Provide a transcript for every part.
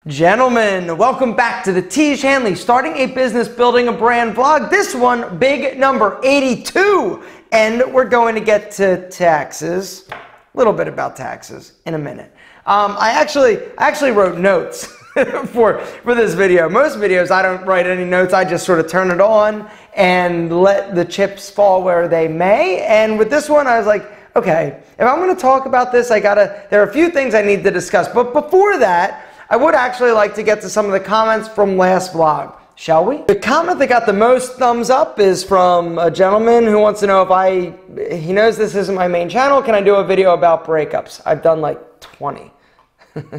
Gentlemen, welcome back to the Tiege Hanley Starting a Business Building a Brand vlog. This one, big number 82. And we're going to get to taxes, a little bit about taxes in a minute. I actually wrote notes for this video. Most videos I don't write any notes. I just sort of turn it on and let the chips fall where they may. And with this one, I was like, okay, if I'm going to talk about this, there are a few things I need to discuss. But before that, I would actually like to get to some of the comments from last vlog, shall we? The comment that got the most thumbs up is from a gentleman who wants to know if he knows this isn't my main channel, can I do a video about breakups? I've done like 20.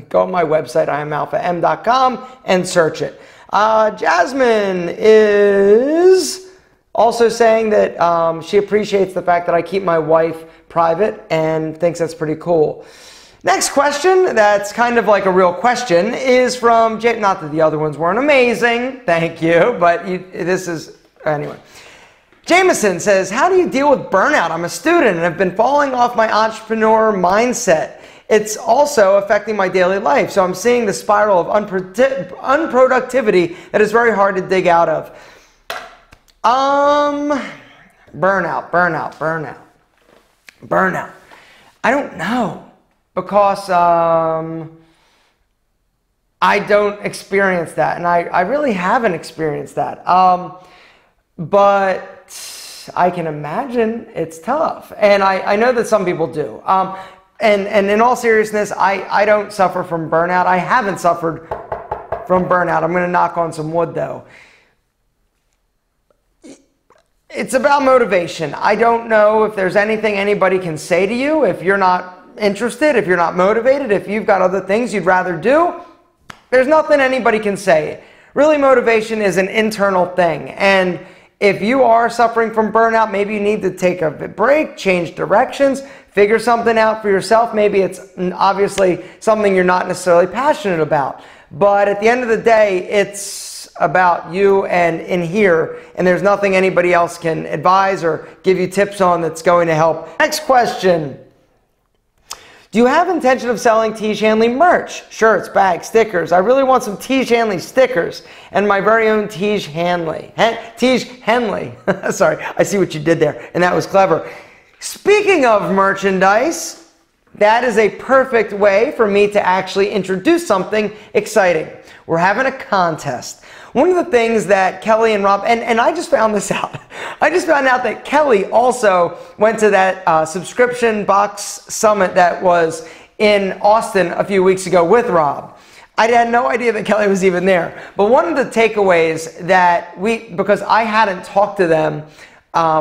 Go on my website, imalpham.com, and search it. Jasmine is also saying that she appreciates the fact that I keep my wife private and thinks that's pretty cool. Next question, that's kind of like a real question, is from Jay. Not that the other ones weren't amazing, thank you, but this is, anyway. Jameson says, how do you deal with burnout? I'm a student and have been falling off my entrepreneur mindset. It's also affecting my daily life, so I'm seeing the spiral of unproductivity that is very hard to dig out of. Burnout. I don't know. Because I don't experience that, and I really haven't experienced that. But I can imagine it's tough, and I know that some people do. And in all seriousness, I don't suffer from burnout. I haven't suffered from burnout. I'm going to knock on some wood, though. It's about motivation. I don't know if there's anything anybody can say to you if you're not interested, if you're not motivated, if you've got other things you'd rather do. There's nothing anybody can say. Really, motivation is an internal thing. And if you are suffering from burnout, maybe you need to take a break, change directions, figure something out for yourself. Maybe it's obviously something you're not necessarily passionate about. But at the end of the day, it's about you and in here, and there's nothing anybody else can advise or give you tips on that's going to help. Next question. Do you have intention of selling Tiege Hanley merch? Shirts, bags, stickers. I really want some Tiege Hanley stickers and my very own Tiege Hanley. Tiege Hanley. Sorry, I see what you did there, and that was clever. Speaking of merchandise, that is a perfect way for me to actually introduce something exciting. We're having a contest. One of the things that Kelly and Rob, and I just found this out. I just found out that Kelly also went to that subscription box summit that was in Austin a few weeks ago with Rob. I had no idea that Kelly was even there. But one of the takeaways that because I hadn't talked to them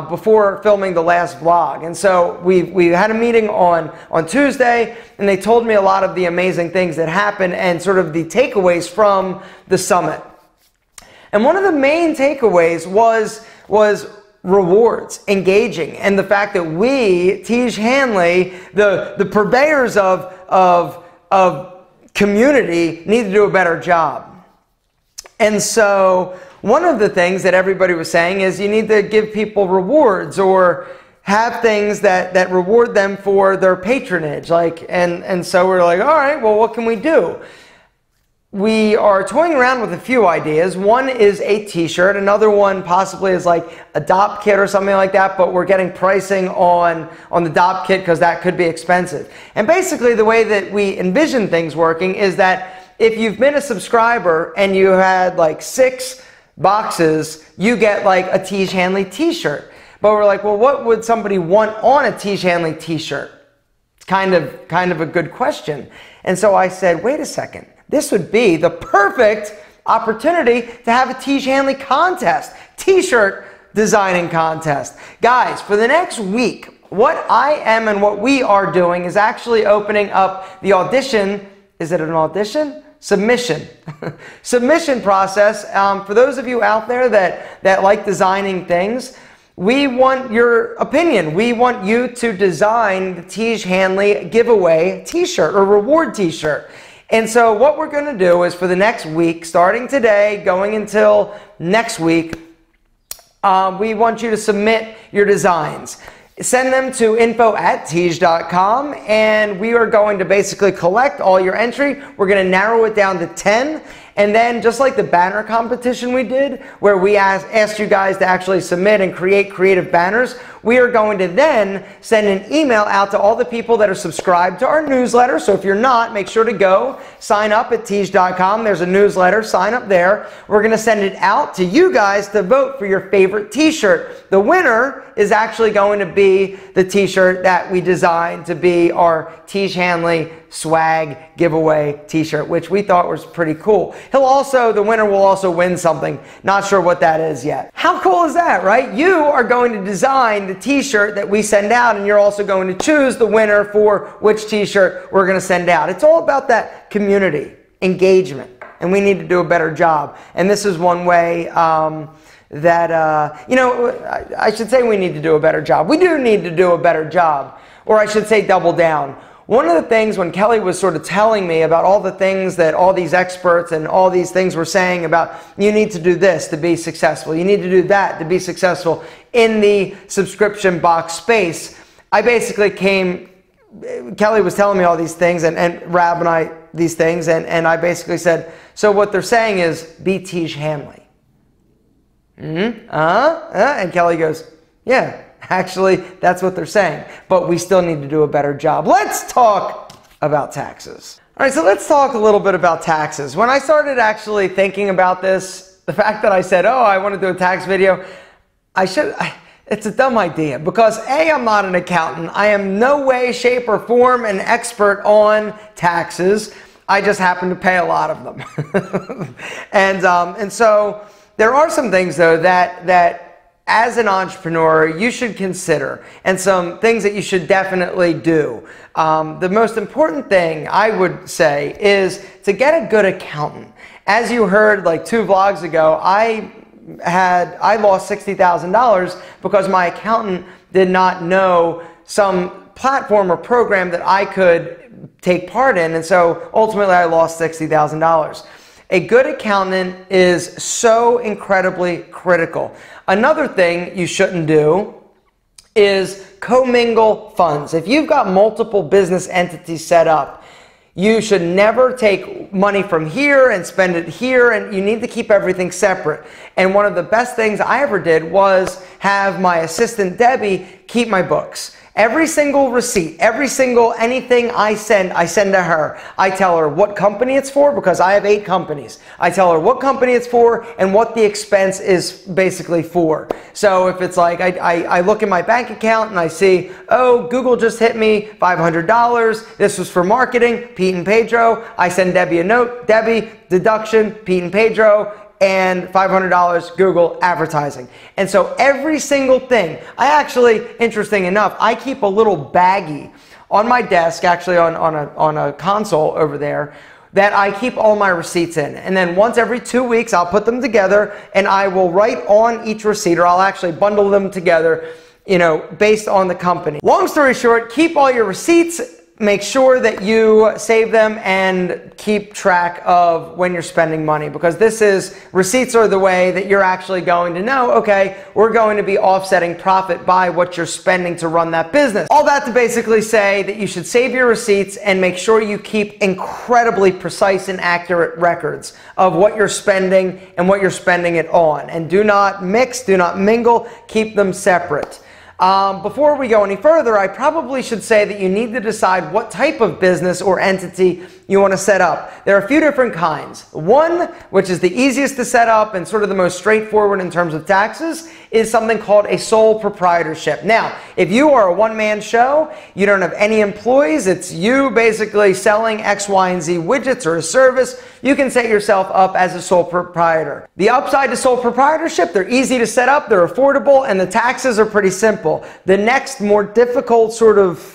before filming the last vlog. And so we had a meeting on Tuesday, and they told me a lot of the amazing things that happened and sort of the takeaways from the summit. And one of the main takeaways was rewards, engaging, and the fact that we, Tiege Hanley, the purveyors of community, need to do a better job. And so one of the things that everybody was saying is you need to give people rewards or have things that reward them for their patronage. And so we're like, all right, well, what can we do? We are toying around with a few ideas. One is a t-shirt. Another one possibly is like a DOP kit or something like that, but we're getting pricing on the DOP kit because that could be expensive. And basically the way that we envision things working is that if you've been a subscriber and you had like 6 boxes, you get like a Tiege Hanley t-shirt. But we're like, well, what would somebody want on a Tiege Hanley t-shirt? It's kind of a good question. And so I said, wait a second. This would be the perfect opportunity to have a Tiege Hanley contest, t-shirt designing contest. Guys, for the next week, what I am and what we are doing is actually opening up the audition. Is it an audition? Submission. Submission process. For those of you out there that like designing things, we want your opinion. We want you to design the Tiege Hanley giveaway t-shirt or reward t-shirt. And so what we're going to do is for the next week, starting today, going until next week, we want you to submit your designs. send them to info@tiege.com, and we are going to basically collect all your entry. We're going to narrow it down to 10. And then just like the banner competition we did, where we asked you guys to actually submit and create creative banners, we are going to then send an email out to all the people that are subscribed to our newsletter. So if you're not, make sure to go sign up at tiege.com. There's a newsletter, sign up there. We're going to send it out to you guys to vote for your favorite t-shirt. The winner is actually going to be the t-shirt that we designed to be our Tiege Hanley swag giveaway t-shirt, which we thought was pretty cool. The winner will also win something. Not sure what that is yet. How cool is that, right? You are going to design the t-shirt that we send out, and you're also going to choose the winner for which t-shirt we're going to send out. It's all about that community engagement, and we need to do a better job. And this is one way I should say we need to do a better job. We do need to do a better job, or I should say double down. One of the things when Kelly was sort of telling me about all the things that all these experts and all these things were saying about you need to do this to be successful, you need to do that to be successful in the subscription box space, I basically Kelly was telling me all these things and Rab and I these things, and I basically said, so what they're saying is be Tiege Hanley. And Kelly goes, yeah. Actually, that's what they're saying, but we still need to do a better job. Let's talk about taxes. All right, so let's talk a little bit about taxes. When I started actually thinking about this, the fact that I said, oh, I want to do a tax video, it's a dumb idea because A, I'm not an accountant. I am no way, shape, or form an expert on taxes. I just happen to pay a lot of them. And so there are some things, though, that as an entrepreneur, you should consider, and some things that you should definitely do. The most important thing I would say is to get a good accountant. As you heard like 2 vlogs ago, I lost $60,000 because my accountant did not know some platform or program that I could take part in, and so ultimately I lost $60,000. A good accountant is so incredibly critical. Another thing you shouldn't do is commingle funds. If you've got multiple business entities set up, you should never take money from here and spend it here, and you need to keep everything separate. And one of the best things I ever did was have my assistant Debbie keep my books. Every single receipt, anything I send to her. I tell her what company it's for because I have 8 companies. I tell her what company it's for and what the expense is basically for. So if it's like I look in my bank account and I see, oh, Google just hit me $500. This was for marketing, Pete and Pedro. I send Debbie a note. Debbie, deduction, Pete and Pedro, and $500 Google advertising. And so every single thing, interesting enough, I keep a little baggie on my desk, actually on a console over there, that I keep all my receipts in. And then once every 2 weeks, I'll put them together and I will write on each receipt, or I'll actually bundle them together, based on the company. Long story short, keep all your receipts. Make sure that you save them and keep track of when you're spending money, because receipts are the way that you're actually going to know, okay, we're going to be offsetting profit by what you're spending to run that business. All that to basically say that you should save your receipts and make sure you keep incredibly precise and accurate records of what you're spending and what you're spending it on. And do not mix, do not mingle, keep them separate. Before we go any further, I probably should say that you need to decide what type of business or entity you want to set up. There are a few different kinds. One, which is the easiest to set up and sort of the most straightforward in terms of taxes, is something called a sole proprietorship. Now, if you are a one-man show, you don't have any employees, it's you basically selling X, Y, and Z widgets or a service, you can set yourself up as a sole proprietor. The upside to sole proprietorship, they're easy to set up, they're affordable, and the taxes are pretty simple. The next more difficult sort of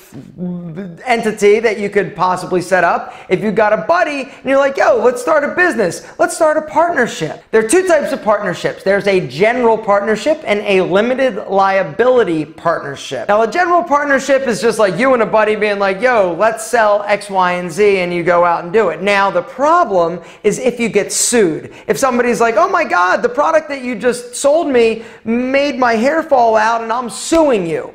entity that you could possibly set up, if you've got a buddy and you're like, yo, let's start a business, let's start a partnership. There are 2 types of partnerships. There's a general partnership and a limited liability partnership. Now, a general partnership is just like you and a buddy being like, yo, let's sell X, Y, and Z, and you go out and do it. Now, the problem is if you get sued. If somebody's like, oh my God, the product that you just sold me made my hair fall out and I'm suing you.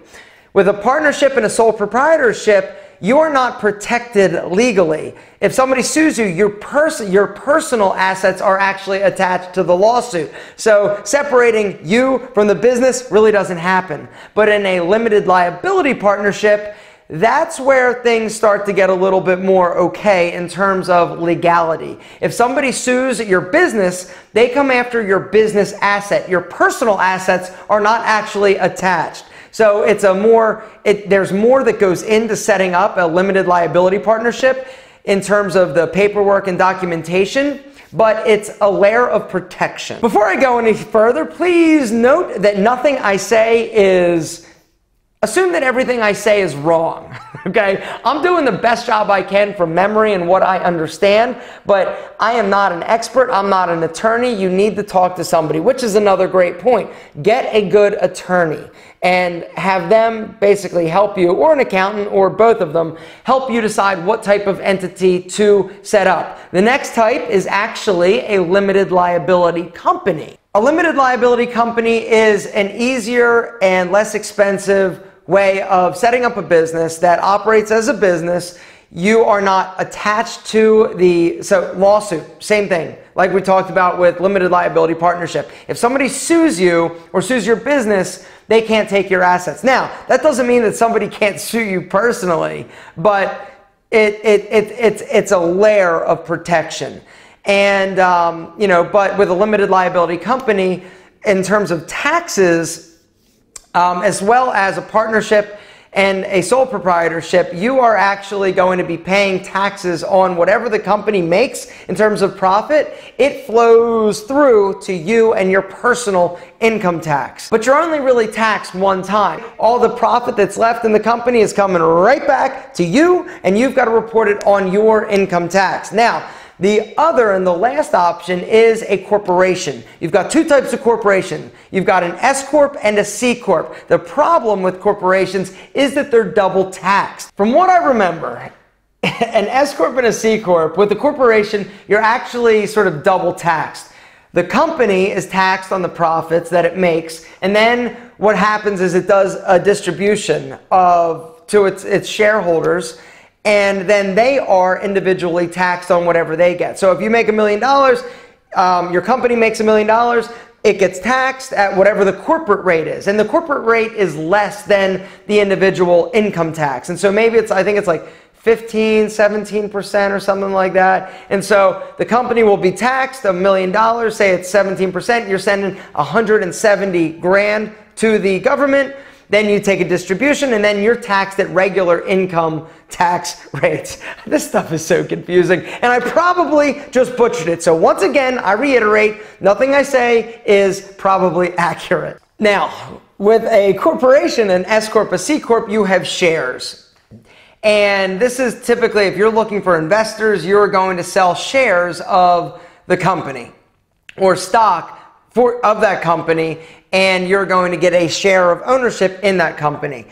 With a partnership and a sole proprietorship, you're not protected legally. If somebody sues you, your personal assets are actually attached to the lawsuit. So separating you from the business really doesn't happen. But in a limited liability partnership, that's where things start to get a little bit more okay in terms of legality. If somebody sues your business, they come after your business asset. Your personal assets are not actually attached. So it's there's more that goes into setting up a limited liability partnership in terms of the paperwork and documentation, but it's a layer of protection. Before I go any further, please note that nothing I say assume that everything I say is wrong, okay? I'm doing the best job I can from memory and what I understand, but I am not an expert. I'm not an attorney. You need to talk to somebody, which is another great point. Get a good attorney and have them basically help you, or an accountant, or both of them, help you decide what type of entity to set up. The next type is actually a limited liability company. A limited liability company is an easier and less expensive way of setting up a business that operates as a business. You are not attached to so lawsuit, same thing, like we talked about with limited liability partnership. If somebody sues you or sues your business, they can't take your assets. Now, that doesn't mean that somebody can't sue you personally, but it's a layer of protection. And, but with a limited liability company, in terms of taxes, as well as a partnership and a sole proprietorship, you are actually going to be paying taxes on whatever the company makes in terms of profit. It flows through to you and your personal income tax. But you're only really taxed one time. All the profit that's left in the company is coming right back to you, and you've got to report it on your income tax. Now, the other and the last option is a corporation. You've got two types of corporation. You've got an S Corp and a C Corp. The problem with corporations is that they're double taxed. From what I remember, an S Corp and a C Corp, with a corporation, you're actually sort of double taxed. The company is taxed on the profits that it makes, and then what happens is it does a distribution to its shareholders, and then they are individually taxed on whatever they get. So if you make $1 million, your company makes $1 million, it gets taxed at whatever the corporate rate is. And the corporate rate is less than the individual income tax. And so maybe I think it's like 15, 17% or something like that. And so the company will be taxed $1 million, say it's 17%, you're sending 170 grand to the government. Then you take a distribution, and then you're taxed at regular income tax rates. This stuff is so confusing, and I probably just butchered it. So once again, I reiterate, nothing I say is probably accurate. Now, with a corporation, an S Corp, a C Corp, you have shares. And this is typically, if you're looking for investors, you're going to sell shares of the company or stock of that company, and you're going to get a share of ownership in that company.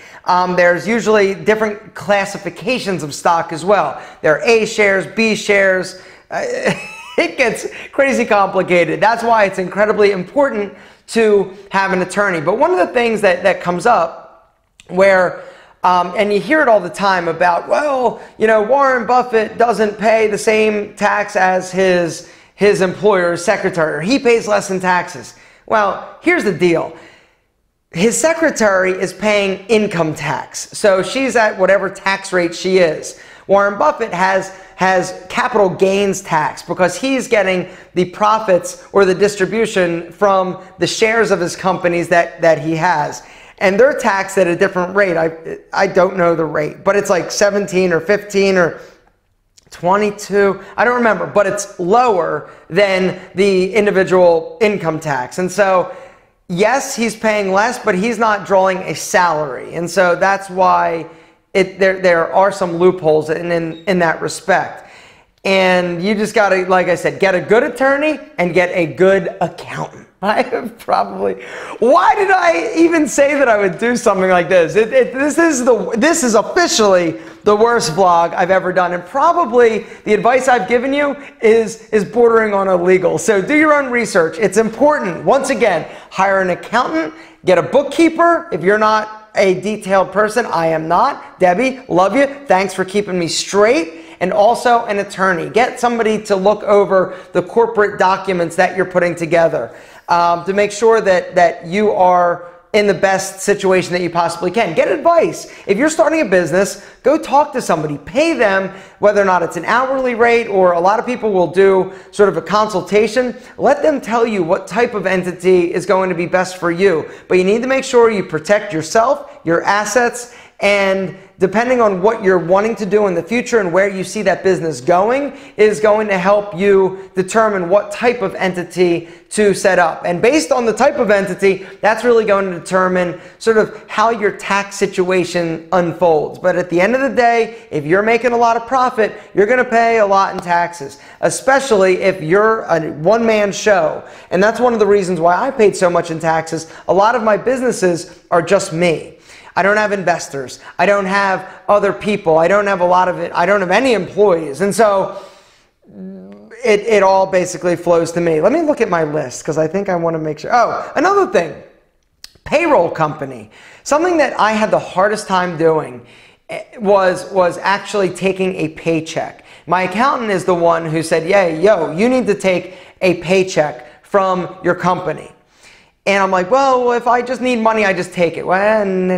There's usually different classifications of stock as well. There are A shares, B shares. It gets crazy complicated. That's why it's incredibly important to have an attorney. But one of the things that comes up where, and you hear it all the time about, well, Warren Buffett doesn't pay the same tax as his employer's secretary, or he pays less in taxes. Well, here's the deal. His secretary is paying income tax, so she's at whatever tax rate she is. Warren Buffett has capital gains tax because he's getting the profits or the distribution from the shares of his companies that he has. And they're taxed at a different rate. I don't know the rate, but it's like 17 or 15 or 22, I don't remember, but it's lower than the individual income tax. And so, yes, he's paying less, but he's not drawing a salary. And so that's why there are some loopholes in that respect. And you just got to, like I said, get a good attorney and get a good accountant. Why did I even say that I would do something like this? This is officially the worst vlog I've ever done, and probably the advice I've given you is bordering on illegal. So do your own research. It's important. Once again, hire an accountant, get a bookkeeper if you're not a detailed person. I am not. Debbie, love you. Thanks for keeping me straight. And also an attorney. Get somebody to look over the corporate documents that you're putting together to make sure that you are in the best situation that you possibly can. Get advice. If you're starting a business, go talk to somebody. Pay them, whether or not it's an hourly rate, or a lot of people will do sort of a consultation. Let them tell you what type of entity is going to be best for you. But you need to make sure you protect yourself, your assets, and depending on what you're wanting to do in the future and where you see that business going is going to help you determine what type of entity to set up. And based on the type of entity, that's really going to determine sort of how your tax situation unfolds. But at the end of the day, if you're making a lot of profit, you're going to pay a lot in taxes, especially if you're a one-man show. And that's one of the reasons why I paid so much in taxes. A lot of my businesses are just me. I don't have investors. I don't have other people. I don't have a lot of it. I don't have any employees. And so it all basically flows to me. Let me look at my list because I think I want to make sure. Oh, another thing, payroll company. Something that I had the hardest time doing was actually taking a paycheck. My accountant is the one who said, yeah, yo, you need to take a paycheck from your company. And I'm like, well, if I just need money, I just take it. Well, no.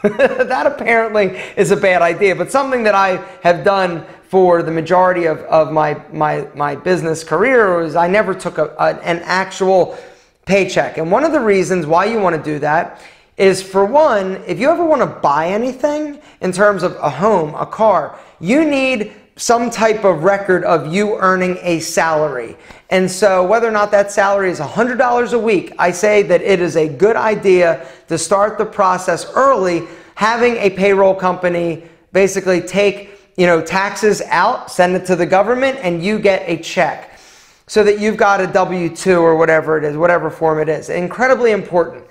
That apparently is a bad idea. But something that I have done for the majority of my business career was I never took an actual paycheck. And one of the reasons why you want to do that is, for one, if you ever want to buy anything in terms of a home, a car, you need some type of record of you earning a salary. And so whether or not that salary is $100 a week, I say that it is a good idea to start the process early, having a payroll company basically take, taxes out, send it to the government, and you get a check so that you've got a W-2 or whatever it is, whatever form it is. Incredibly important.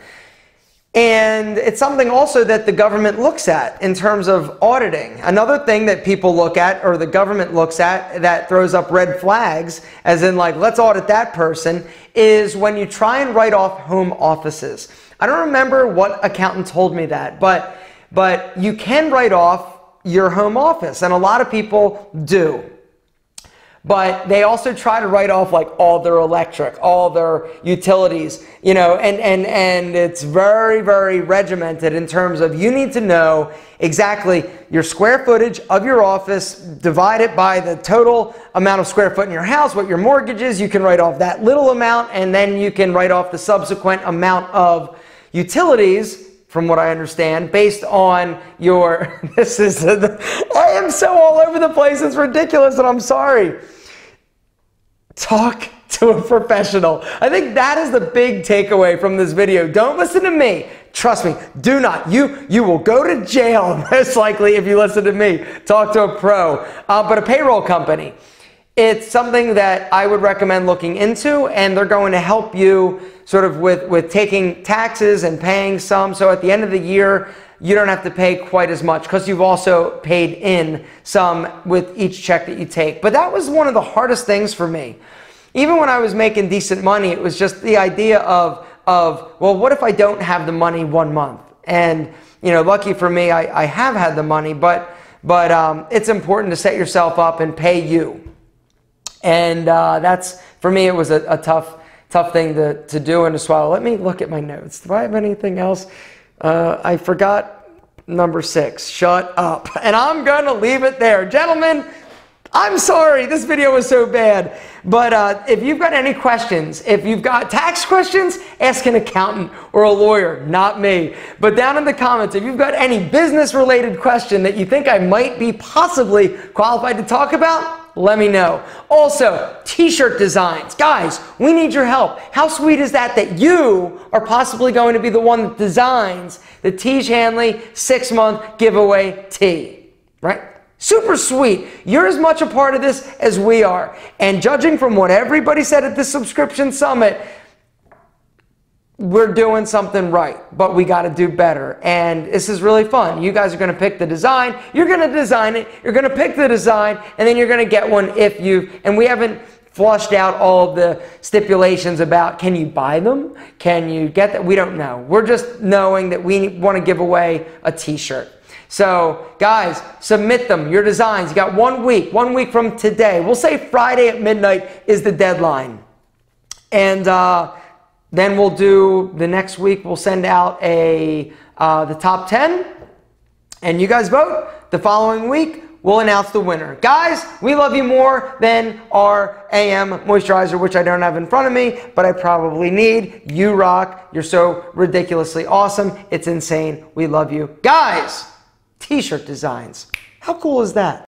And it's something also that the government looks at in terms of auditing. Another thing that people look at, or the government looks at, that throws up red flags, as in like, let's audit that person, is when you try and write off home offices. I don't remember what accountant told me that, but you can write off your home office, and a lot of people do. But they also try to write off like all their electric, all their utilities, and it's very, very regimented in terms of you need to know exactly your square footage of your office, divide it by the total amount of square foot in your house, what your mortgage is. You can write off that little amount, and then you can write off the subsequent amount of utilities, from what I understand, based on your, I am so all over the place, it's ridiculous, and I'm sorry. Talk to a professional. I think that is the big takeaway from this video. Don't listen to me. Trust me, do not. You will go to jail, most likely, if you listen to me. Talk to a pro. But a payroll company, it's something that I would recommend looking into, and they're going to help you sort of with taking taxes and paying some. So at the end of the year, you don't have to pay quite as much because you've also paid in some with each check that you take. But that was one of the hardest things for me. Even when I was making decent money, it was just the idea of well, what if I don't have the money 1 month? And, lucky for me, I have had the money, but it's important to set yourself up and pay you. And that's, for me, it was a tough thing to do and to swallow. Let me look at my notes. Do I have anything else? I forgot number 6. Shut up. And I'm going to leave it there. Gentlemen, I'm sorry. This video was so bad. But if you've got any questions, if you've got tax questions, ask an accountant or a lawyer, not me. But down in the comments, if you've got any business-related question that you think I might be possibly qualified to talk about, let me know. Also, t-shirt designs. Guys, we need your help. How sweet is that you are possibly going to be the one that designs the Tiege Hanley 6-month giveaway tee, right? Super sweet. You're as much a part of this as we are. And judging from what everybody said at the subscription summit, we're doing something right, but we got to do better. And this is really fun. You guys are going to pick the design. You're going to design it. You're going to pick the design, and then you're going to get one if you, and we haven't flushed out all of the stipulations about can you buy them? Can you get that? We don't know. We're just knowing that we want to give away a t-shirt. So guys, submit them, your designs. You got 1 week from today. We'll say Friday at midnight is the deadline. And then we'll do the next week, we'll send out the top 10 and you guys vote. The following week, we'll announce the winner. Guys, we love you more than our AM moisturizer, which I don't have in front of me, but I probably need. You rock. You're so ridiculously awesome. It's insane. We love you. Guys, t-shirt designs. How cool is that?